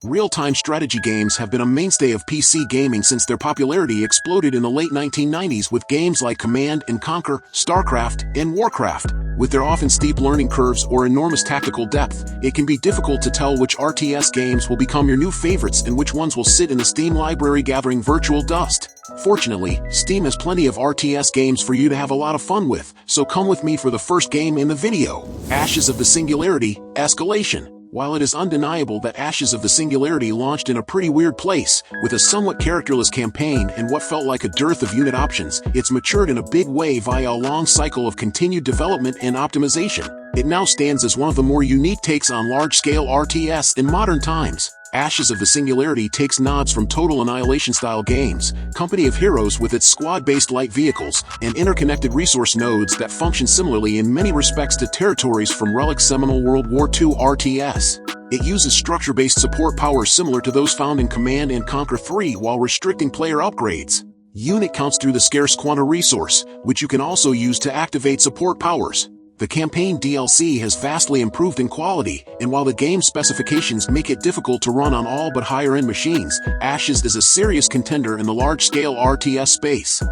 Real-time strategy games have been a mainstay of PC gaming since their popularity exploded in the late 1990s with games like Command & Conquer, StarCraft, and Warcraft. With their often steep learning curves or enormous tactical depth, it can be difficult to tell which RTS games will become your new favorites and which ones will sit in the Steam library gathering virtual dust. Fortunately, Steam has plenty of RTS games for you to have a lot of fun with, so come with me for the first game in the video. Ashes of the Singularity, Escalation. While it is undeniable that Ashes of the Singularity launched in a pretty weird place, with a somewhat characterless campaign and what felt like a dearth of unit options, it's matured in a big way via a long cycle of continued development and optimization. It now stands as one of the more unique takes on large-scale RTS in modern times. Ashes of the Singularity takes nods from Total Annihilation-style games, Company of Heroes with its squad-based light vehicles, and interconnected resource nodes that function similarly in many respects to territories from Relic's seminal World War II RTS. It uses structure-based support powers similar to those found in Command & Conquer 3 while restricting player upgrades. Unit counts through the scarce Quanta resource, which you can also use to activate support powers. The campaign DLC has vastly improved in quality, and while the game specifications make it difficult to run on all but higher-end machines, Ashes is a serious contender in the large-scale RTS space.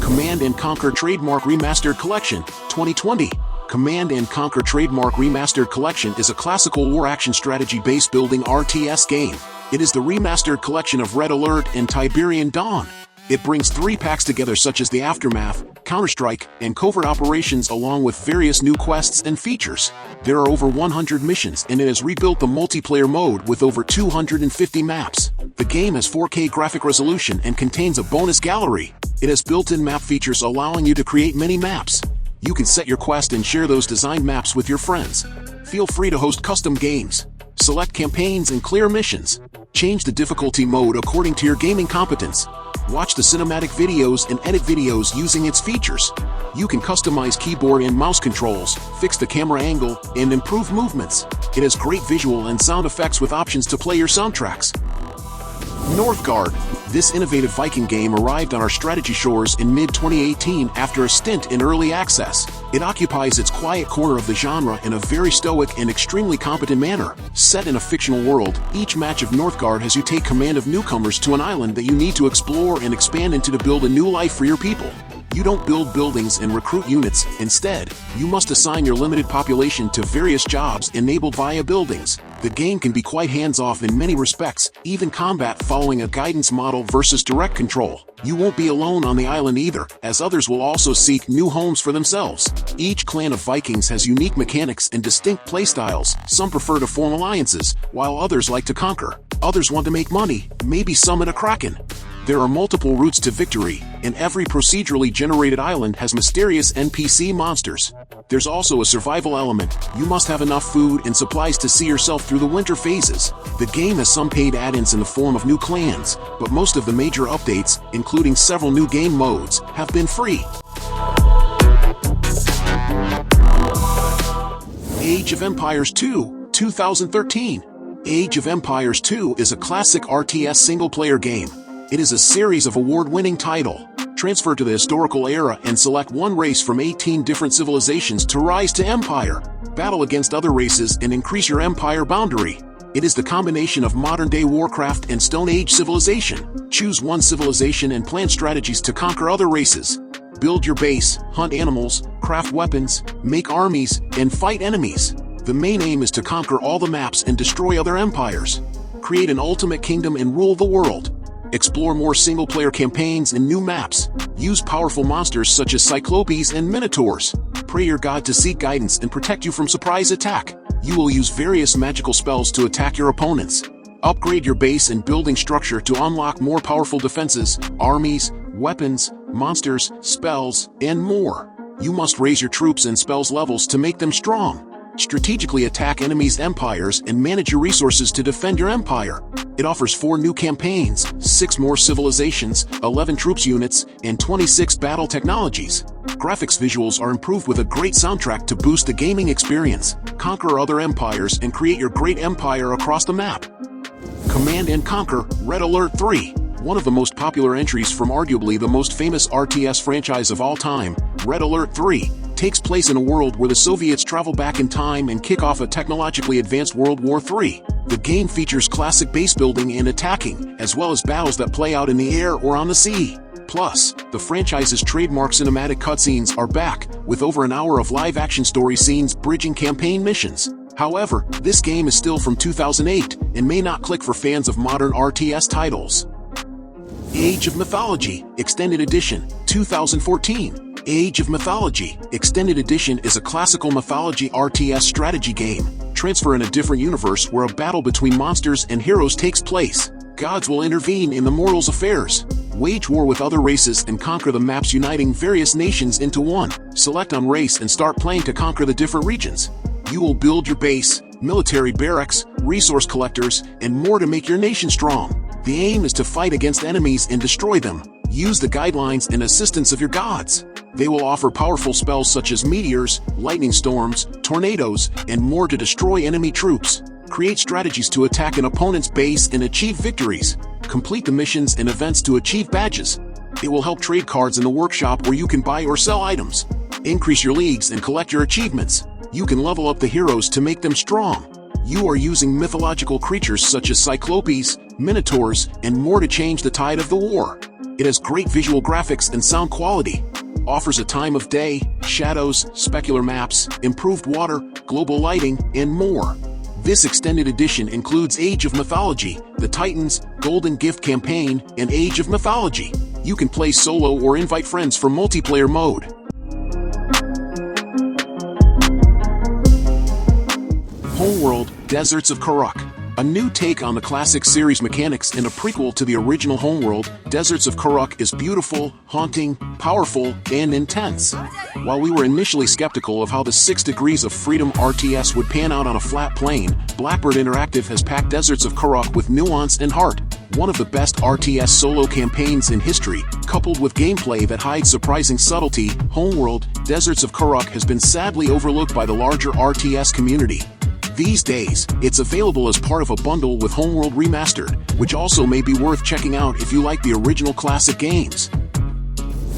Command & Conquer Trademark Remastered Collection, 2020. Command & Conquer Trademark Remastered Collection is a classical war action strategy base building RTS game. It is the remastered collection of Red Alert and Tiberian Dawn. It brings 3 packs together such as the Aftermath, Counter-Strike, and Covert Operations along with various new quests and features. There are over 100 missions and it has rebuilt the multiplayer mode with over 250 maps. The game has 4K graphic resolution and contains a bonus gallery. It has built-in map features allowing you to create many maps. You can set your quest and share those designed maps with your friends. Feel free to host custom games. Select campaigns and clear missions. Change the difficulty mode according to your gaming competence. Watch the cinematic videos and edit videos using its features. You can customize keyboard and mouse controls, fix the camera angle, and improve movements. It has great visual and sound effects with options to play your soundtracks. Northgard. This innovative Viking game arrived on our strategy shores in mid-2018 after a stint in early access. It occupies its quiet corner of the genre in a very stoic and extremely competent manner. Set in a fictional world, each match of Northgard has you take command of newcomers to an island that you need to explore and expand into to build a new life for your people. You don't build buildings and recruit units. Instead, you must assign your limited population to various jobs enabled via buildings. The game can be quite hands-off in many respects, even combat following a guidance model versus direct control. You won't be alone on the island either, as others will also seek new homes for themselves. Each clan of Vikings has unique mechanics and distinct playstyles. Some prefer to form alliances, while others like to conquer. Others want to make money, maybe summon a kraken. There are multiple routes to victory, and every procedurally generated island has mysterious NPC monsters. There's also a survival element. You must have enough food and supplies to see yourself through the winter phases. The game has some paid add-ins in the form of new clans, but most of the major updates, including several new game modes, have been free. Age of Empires 2, 2013. Age of Empires 2 is a classic RTS single-player game. It is a series of award-winning titles. Transfer to the historical era and select one race from 18 different civilizations to rise to empire. Battle against other races and increase your empire boundary. It is the combination of modern-day Warcraft and Stone Age civilization. Choose one civilization and plan strategies to conquer other races. Build your base, hunt animals, craft weapons, make armies, and fight enemies. The main aim is to conquer all the maps and destroy other empires. Create an ultimate kingdom and rule the world. Explore more single-player campaigns and new maps. Use powerful monsters such as Cyclopes and Minotaurs. Pray your god to seek guidance and protect you from surprise attack. You will use various magical spells to attack your opponents. Upgrade your base and building structure to unlock more powerful defenses, armies, weapons, monsters, spells, and more. You must raise your troops and spells levels to make them strong. Strategically attack enemies' empires and manage your resources to defend your empire. It offers 4 new campaigns, 6 more civilizations, 11 troops units, and 26 battle technologies. Graphics visuals are improved with a great soundtrack to boost the gaming experience. Conquer other empires and create your great empire across the map. Command & Conquer Red Alert 3. One of the most popular entries from arguably the most famous RTS franchise of all time, Red Alert 3, takes place in a world where the Soviets travel back in time and kick off a technologically advanced World War III. The game features classic base building and attacking, as well as battles that play out in the air or on the sea. Plus, the franchise's trademark cinematic cutscenes are back, with over an hour of live-action story scenes bridging campaign missions. However, this game is still from 2008 and may not click for fans of modern RTS titles. Age of Mythology Extended Edition 2014. Age of Mythology Extended Edition is a classical mythology RTS strategy game. Transfer in a different universe where a battle between monsters and heroes takes place. Gods will intervene in the mortals' affairs. Wage war with other races and conquer the maps uniting various nations into one. Select on race and start playing to conquer the different regions. You will build your base, military barracks, resource collectors, and more to make your nation strong. The aim is to fight against enemies and destroy them. Use the guidelines and assistance of your gods. They will offer powerful spells such as meteors, lightning storms, tornadoes, and more to destroy enemy troops. Create strategies to attack an opponent's base and achieve victories. Complete the missions and events to achieve badges. It will help trade cards in the workshop where you can buy or sell items. Increase your leagues and collect your achievements. You can level up the heroes to make them strong. You are using mythological creatures such as cyclopes, minotaurs, and more to change the tide of the war. It has great visual graphics and sound quality. Offers a time of day, shadows, specular maps, improved water, global lighting, and more. This extended edition includes Age of Mythology, the Titans, Golden Gift Campaign, and Age of Mythology. You can play solo or invite friends for multiplayer mode. Homeworld, Deserts of Kharak. A new take on the classic series mechanics and a prequel to the original Homeworld, Deserts of Kharak is beautiful, haunting, powerful, and intense. While we were initially skeptical of how the 6 Degrees of Freedom RTS would pan out on a flat plane, Blackbird Interactive has packed Deserts of Kharak with nuance and heart. One of the best RTS solo campaigns in history, coupled with gameplay that hides surprising subtlety, Homeworld, Deserts of Kharak has been sadly overlooked by the larger RTS community. These days, it's available as part of a bundle with Homeworld Remastered, which also may be worth checking out if you like the original classic games.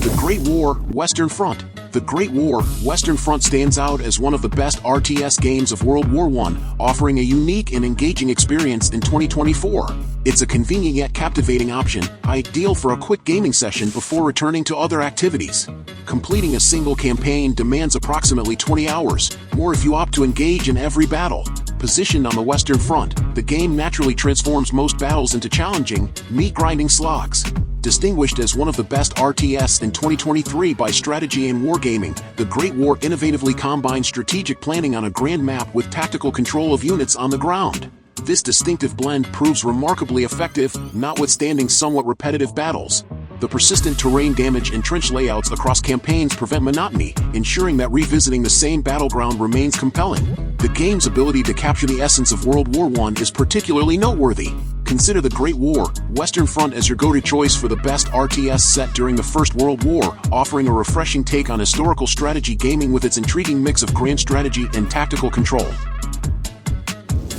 The Great War, Western Front. The Great War, Western Front stands out as one of the best RTS games of World War I, offering a unique and engaging experience in 2024. It's a convenient yet captivating option, ideal for a quick gaming session before returning to other activities. Completing a single campaign demands approximately 20 hours, more if you opt to engage in every battle. Positioned on the Western Front, the game naturally transforms most battles into challenging, meat-grinding slogs. Distinguished as one of the best RTS in 2023 by Strategy and Wargaming, the Great War innovatively combines strategic planning on a grand map with tactical control of units on the ground. This distinctive blend proves remarkably effective, notwithstanding somewhat repetitive battles. The persistent terrain damage and trench layouts across campaigns prevent monotony, ensuring that revisiting the same battleground remains compelling. The game's ability to capture the essence of World War I is particularly noteworthy. Consider the Great War, Western Front as your go-to choice for the best RTS set during the First World War, offering a refreshing take on historical strategy gaming with its intriguing mix of grand strategy and tactical control.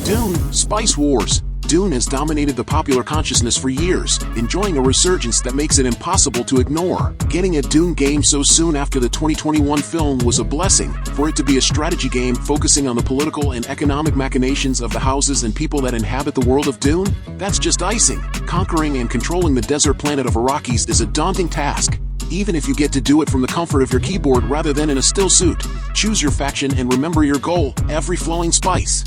Dune, Spice Wars. Dune has dominated the popular consciousness for years, enjoying a resurgence that makes it impossible to ignore. Getting a Dune game so soon after the 2021 film was a blessing. For it to be a strategy game focusing on the political and economic machinations of the houses and people that inhabit the world of Dune, that's just icing. Conquering and controlling the desert planet of Arrakis is a daunting task, even if you get to do it from the comfort of your keyboard rather than in a still suit. Choose your faction and remember your goal, every flowing spice.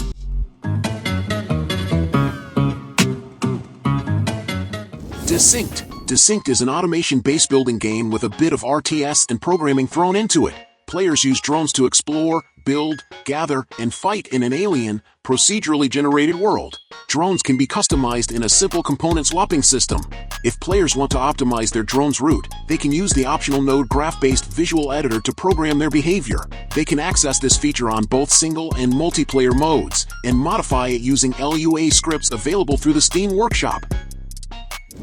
Desynced. Desynced is an automation base building game with a bit of RTS and programming thrown into it. Players use drones to explore, build, gather, and fight in an alien, procedurally generated world. Drones can be customized in a simple component swapping system. If players want to optimize their drone's route, they can use the optional node graph-based visual editor to program their behavior. They can access this feature on both single and multiplayer modes, and modify it using LUA scripts available through the Steam Workshop.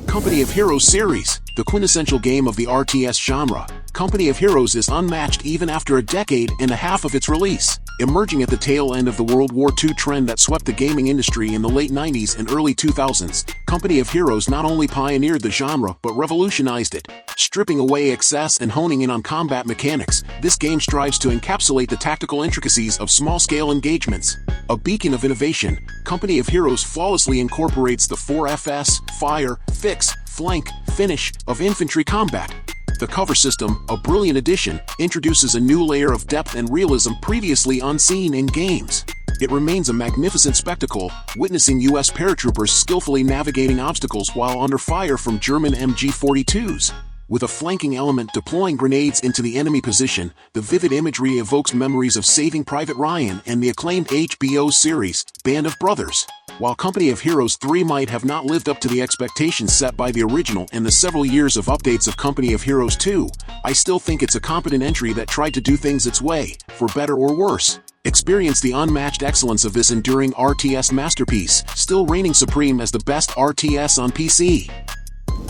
Company of Heroes series, the quintessential game of the RTS genre. Company of Heroes is unmatched even after a decade and a half of its release. Emerging at the tail end of the World War II trend that swept the gaming industry in the late 90s and early 2000s, Company of Heroes not only pioneered the genre but revolutionized it. Stripping away excess and honing in on combat mechanics, this game strives to encapsulate the tactical intricacies of small-scale engagements. A beacon of innovation, Company of Heroes flawlessly incorporates the 4FS, fire, fix, flank, finish of infantry combat. The cover system, a brilliant addition, introduces a new layer of depth and realism previously unseen in games. It remains a magnificent spectacle, witnessing US paratroopers skillfully navigating obstacles while under fire from German MG-42s. With a flanking element deploying grenades into the enemy position, the vivid imagery evokes memories of Saving Private Ryan and the acclaimed HBO series, Band of Brothers. While Company of Heroes 3 might have not lived up to the expectations set by the original and the several years of updates of Company of Heroes 2, I still think it's a competent entry that tried to do things its way, for better or worse. Experience the unmatched excellence of this enduring RTS masterpiece, still reigning supreme as the best RTS on PC.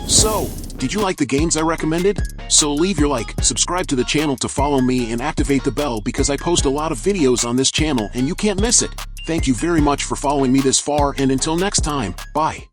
So, did you like the games I recommended? So leave your like, subscribe to the channel to follow me and activate the bell because I post a lot of videos on this channel and you can't miss it. Thank you very much for following me this far and until next time, bye.